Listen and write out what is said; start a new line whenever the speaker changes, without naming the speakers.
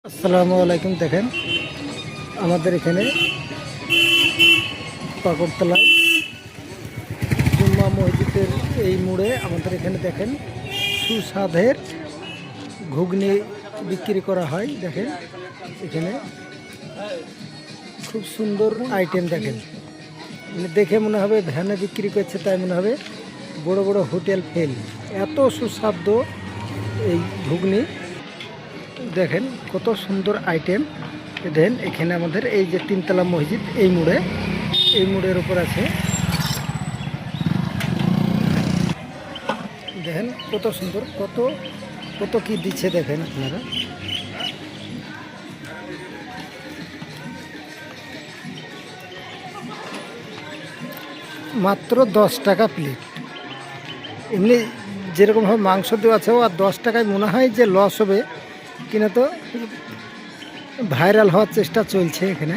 আসসালামু আলাইকুম। দেখেন আমাদের এখানে পাকড়তলায় জুম্মা মসজিদের এই মোড়ে আমাদের এখানে দেখেন সুস্বাদের ঘুগনি বিক্রি করা হয়। দেখেন এখানে খুব সুন্দর আইটেম। দেখেন দেখে মনে হবে ভ্যানে বিক্রি করছে, তাই মনে হবে বড় বড় হোটেল ফেল, এত সুস্বাদু এই ঘুগনি। দেখেন কত সুন্দর আইটেম। দেখেন এখানে আমাদের এই যে তিনতলা মসজিদ এই মোড়ের উপর আছে। দেখেন কত সুন্দর, কত কত কি দিচ্ছে দেখেন আপনারা। মাত্র 10 টাকা প্লেট। এমনি যেরকমভাবে মাংস দেওয়া আছে, আর 10 টাকায় মনে হয় যে লস হবে কিনা, তো ভাইরাল হওয়ার চেষ্টা চলছে এখানে।